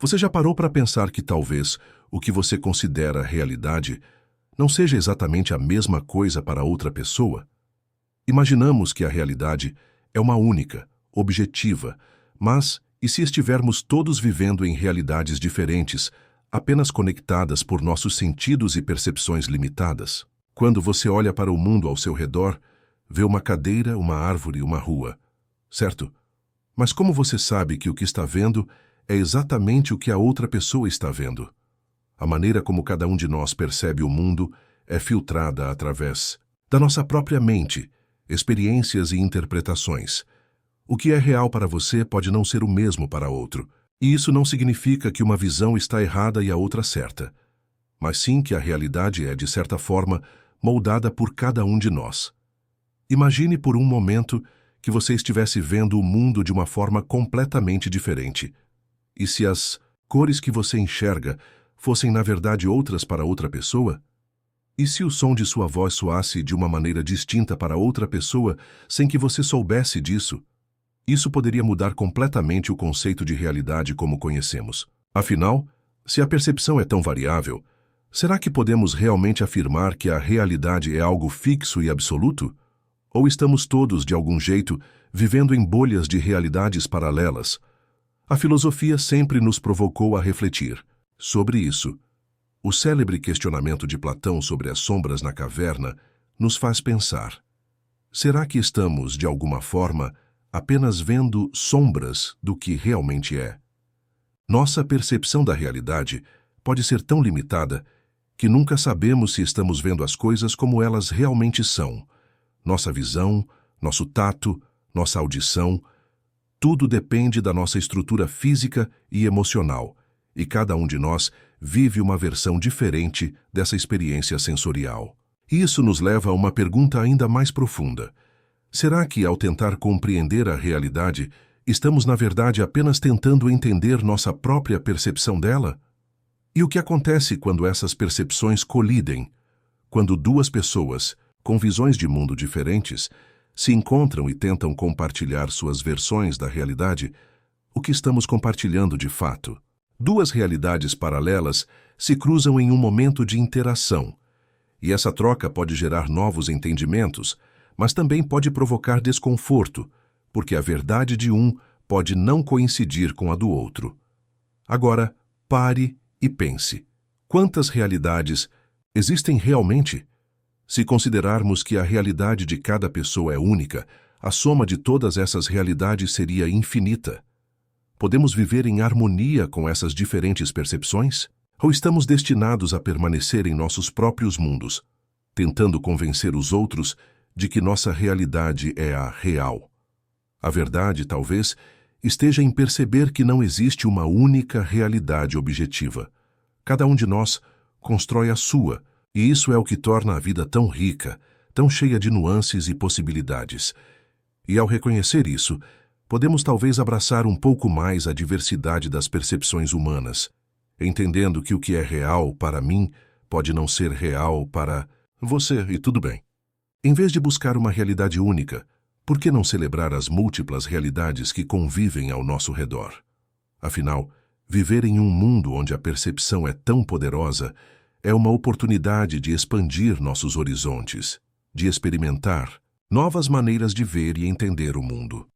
Você já parou para pensar que talvez o que você considera realidade não seja exatamente a mesma coisa para outra pessoa? Imaginamos que a realidade é uma única, objetiva, mas e se estivermos todos vivendo em realidades diferentes, apenas conectadas por nossos sentidos e percepções limitadas? Quando você olha para o mundo ao seu redor, vê uma cadeira, uma árvore, uma rua, certo? Mas como você sabe que o que está vendo é exatamente o que a outra pessoa está vendo? A maneira como cada um de nós percebe o mundo é filtrada através da nossa própria mente, experiências e interpretações. O que é real para você pode não ser o mesmo para outro, e isso não significa que uma visão está errada e a outra certa, mas sim que a realidade é, de certa forma, moldada por cada um de nós. Imagine por um momento que você estivesse vendo o mundo de uma forma completamente diferente. E se as cores que você enxerga fossem na verdade outras para outra pessoa? E se o som de sua voz soasse de uma maneira distinta para outra pessoa sem que você soubesse disso? Isso poderia mudar completamente o conceito de realidade como conhecemos. Afinal, se a percepção é tão variável, será que podemos realmente afirmar que a realidade é algo fixo e absoluto? Ou estamos todos, de algum jeito, vivendo em bolhas de realidades paralelas? A filosofia sempre nos provocou a refletir sobre isso. O célebre questionamento de Platão sobre as sombras na caverna nos faz pensar: será que estamos, de alguma forma, apenas vendo sombras do que realmente é? Nossa percepção da realidade pode ser tão limitada que nunca sabemos se estamos vendo as coisas como elas realmente são. Nossa visão, nosso tato, nossa audição, tudo depende da nossa estrutura física e emocional, e cada um de nós vive uma versão diferente dessa experiência sensorial. Isso nos leva a uma pergunta ainda mais profunda. Será que, ao tentar compreender a realidade, estamos, na verdade, apenas tentando entender nossa própria percepção dela? E o que acontece quando essas percepções colidem? Quando duas pessoas, com visões de mundo diferentes, se encontram e tentam compartilhar suas versões da realidade, o que estamos compartilhando de fato? Duas realidades paralelas se cruzam em um momento de interação, e essa troca pode gerar novos entendimentos, mas também pode provocar desconforto, porque a verdade de um pode não coincidir com a do outro. Agora, pare e pense. Quantas realidades existem realmente? Se considerarmos que a realidade de cada pessoa é única, a soma de todas essas realidades seria infinita. Podemos viver em harmonia com essas diferentes percepções? Ou estamos destinados a permanecer em nossos próprios mundos, tentando convencer os outros de que nossa realidade é a real? A verdade, talvez, esteja em perceber que não existe uma única realidade objetiva. Cada um de nós constrói a sua, e isso é o que torna a vida tão rica, tão cheia de nuances e possibilidades. E ao reconhecer isso, podemos talvez abraçar um pouco mais a diversidade das percepções humanas, entendendo que o que é real para mim pode não ser real para você, e tudo bem. Em vez de buscar uma realidade única, por que não celebrar as múltiplas realidades que convivem ao nosso redor? Afinal, viver em um mundo onde a percepção é tão poderosa é uma oportunidade de expandir nossos horizontes, de experimentar novas maneiras de ver e entender o mundo.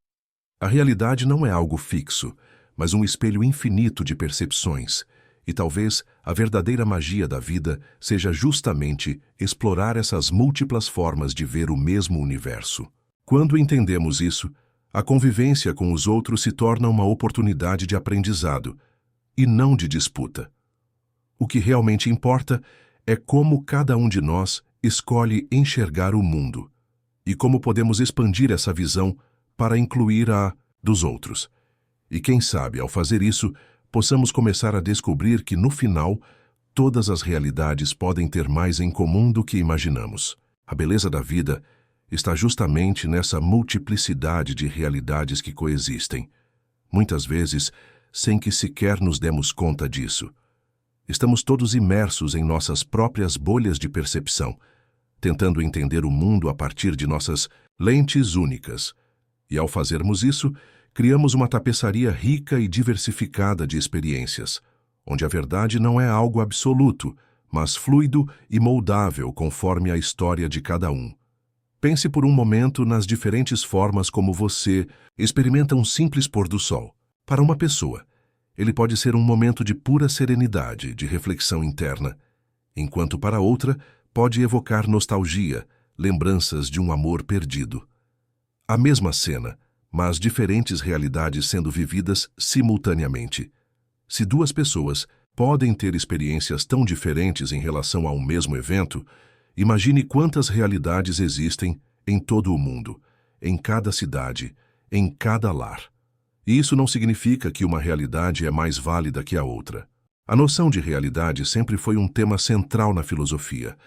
A realidade não é algo fixo, mas um espelho infinito de percepções, e talvez a verdadeira magia da vida seja justamente explorar essas múltiplas formas de ver o mesmo universo. Quando entendemos isso, a convivência com os outros se torna uma oportunidade de aprendizado, e não de disputa. O que realmente importa é como cada um de nós escolhe enxergar o mundo, e como podemos expandir essa visão para incluir a dos outros. E quem sabe, ao fazer isso, possamos começar a descobrir que, no final, todas as realidades podem ter mais em comum do que imaginamos. A beleza da vida está justamente nessa multiplicidade de realidades que coexistem, muitas vezes sem que sequer nos demos conta disso. Estamos todos imersos em nossas próprias bolhas de percepção, tentando entender o mundo a partir de nossas lentes únicas. E ao fazermos isso, criamos uma tapeçaria rica e diversificada de experiências, onde a verdade não é algo absoluto, mas fluido e moldável conforme a história de cada um. Pense por um momento nas diferentes formas como você experimenta um simples pôr do sol. Para uma pessoa, ele pode ser um momento de pura serenidade, de reflexão interna, enquanto para outra pode evocar nostalgia, lembranças de um amor perdido. A mesma cena, mas diferentes realidades sendo vividas simultaneamente. Se duas pessoas podem ter experiências tão diferentes em relação a um mesmo evento, imagine quantas realidades existem em todo o mundo, em cada cidade, em cada lar. E isso não significa que uma realidade é mais válida que a outra. A noção de realidade sempre foi um tema central na filosofia,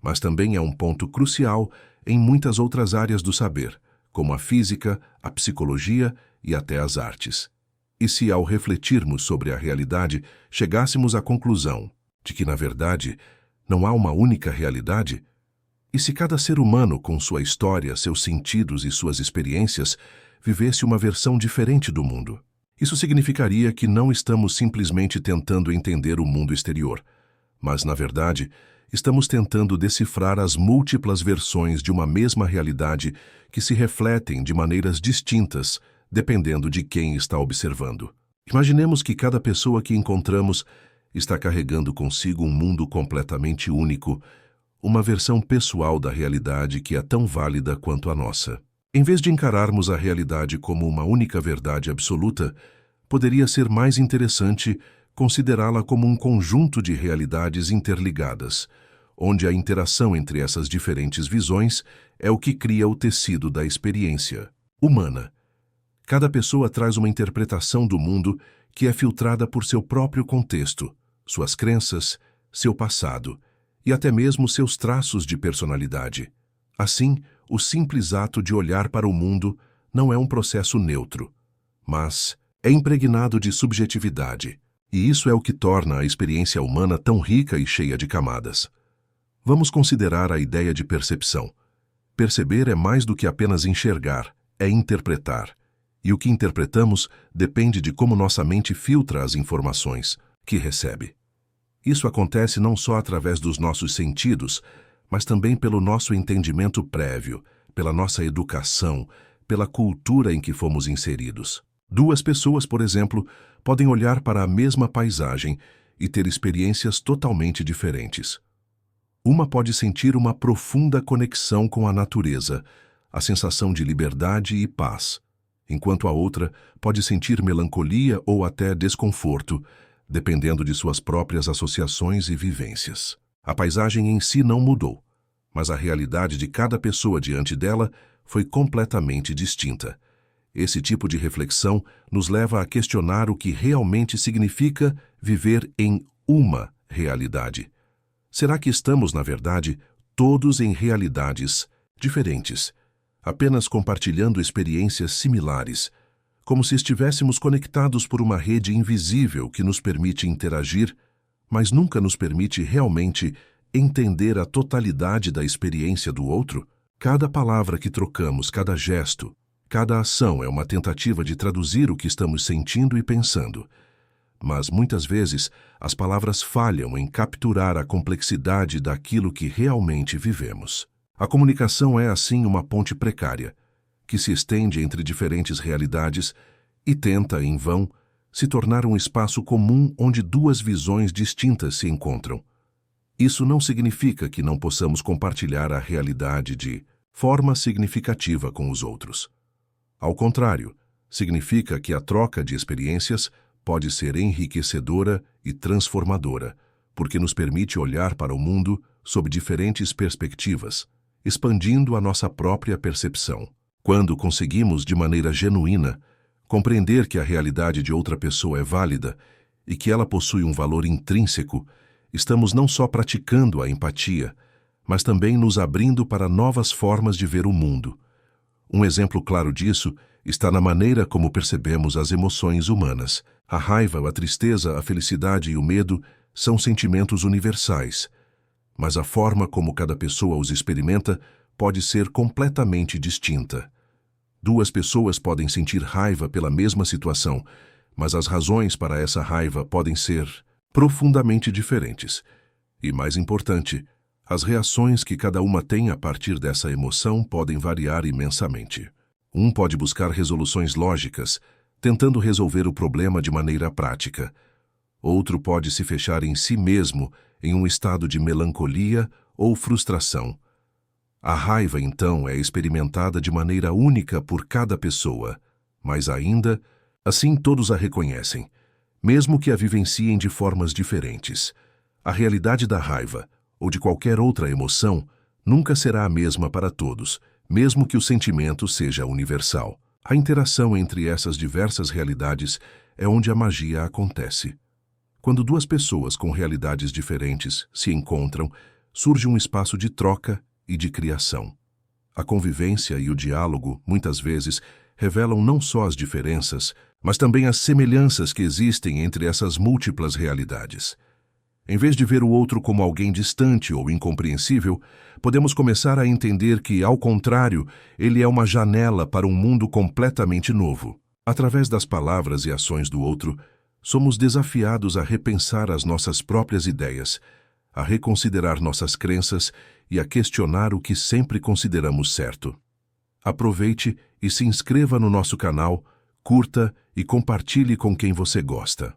mas também é um ponto crucial em muitas outras áreas do saber, como a física, a psicologia e até as artes. E se, ao refletirmos sobre a realidade, chegássemos à conclusão de que, na verdade, não há uma única realidade? E se cada ser humano, com sua história, seus sentidos e suas experiências, vivesse uma versão diferente do mundo? Isso significaria que não estamos simplesmente tentando entender o mundo exterior, mas, na verdade, estamos tentando decifrar as múltiplas versões de uma mesma realidade que se refletem de maneiras distintas, dependendo de quem está observando. Imaginemos que cada pessoa que encontramos está carregando consigo um mundo completamente único, uma versão pessoal da realidade que é tão válida quanto a nossa. Em vez de encararmos a realidade como uma única verdade absoluta, poderia ser mais interessante considerá-la como um conjunto de realidades interligadas, onde a interação entre essas diferentes visões é o que cria o tecido da experiência humana. Cada pessoa traz uma interpretação do mundo que é filtrada por seu próprio contexto, suas crenças, seu passado e até mesmo seus traços de personalidade. Assim, o simples ato de olhar para o mundo não é um processo neutro, mas é impregnado de subjetividade, e isso é o que torna a experiência humana tão rica e cheia de camadas. Vamos considerar a ideia de percepção. Perceber é mais do que apenas enxergar, é interpretar. E o que interpretamos depende de como nossa mente filtra as informações que recebe. Isso acontece não só através dos nossos sentidos, mas também pelo nosso entendimento prévio, pela nossa educação, pela cultura em que fomos inseridos. Duas pessoas, por exemplo, podem olhar para a mesma paisagem e ter experiências totalmente diferentes. Uma pode sentir uma profunda conexão com a natureza, a sensação de liberdade e paz, enquanto a outra pode sentir melancolia ou até desconforto, dependendo de suas próprias associações e vivências. A paisagem em si não mudou, mas a realidade de cada pessoa diante dela foi completamente distinta. Esse tipo de reflexão nos leva a questionar o que realmente significa viver em uma realidade. Será que estamos, na verdade, todos em realidades diferentes, apenas compartilhando experiências similares, como se estivéssemos conectados por uma rede invisível que nos permite interagir, mas nunca nos permite realmente entender a totalidade da experiência do outro? Cada palavra que trocamos, cada gesto, cada ação é uma tentativa de traduzir o que estamos sentindo e pensando. Mas, muitas vezes, as palavras falham em capturar a complexidade daquilo que realmente vivemos. A comunicação é, assim, uma ponte precária, que se estende entre diferentes realidades e tenta, em vão, se tornar um espaço comum onde duas visões distintas se encontram. Isso não significa que não possamos compartilhar a realidade de forma significativa com os outros. Ao contrário, significa que a troca de experiências pode ser enriquecedora e transformadora, porque nos permite olhar para o mundo sob diferentes perspectivas, expandindo a nossa própria percepção. Quando conseguimos, de maneira genuína, compreender que a realidade de outra pessoa é válida e que ela possui um valor intrínseco, estamos não só praticando a empatia, mas também nos abrindo para novas formas de ver o mundo. Um exemplo claro disso está na maneira como percebemos as emoções humanas. A raiva, a tristeza, a felicidade e o medo são sentimentos universais, mas a forma como cada pessoa os experimenta pode ser completamente distinta. Duas pessoas podem sentir raiva pela mesma situação, mas as razões para essa raiva podem ser profundamente diferentes. E, mais importante, as reações que cada uma tem a partir dessa emoção podem variar imensamente. Um pode buscar resoluções lógicas, tentando resolver o problema de maneira prática. Outro pode se fechar em si mesmo, em um estado de melancolia ou frustração. A raiva, então, é experimentada de maneira única por cada pessoa, mas ainda, assim todos a reconhecem, mesmo que a vivenciem de formas diferentes. A realidade da raiva, ou de qualquer outra emoção, nunca será a mesma para todos, mesmo que o sentimento seja universal. A interação entre essas diversas realidades é onde a magia acontece. Quando duas pessoas com realidades diferentes se encontram, surge um espaço de troca e de criação. A convivência e o diálogo, muitas vezes, revelam não só as diferenças, mas também as semelhanças que existem entre essas múltiplas realidades. Em vez de ver o outro como alguém distante ou incompreensível, podemos começar a entender que, ao contrário, ele é uma janela para um mundo completamente novo. Através das palavras e ações do outro, somos desafiados a repensar as nossas próprias ideias, a reconsiderar nossas crenças e a questionar o que sempre consideramos certo. Aproveite e se inscreva no nosso canal, curta e compartilhe com quem você gosta.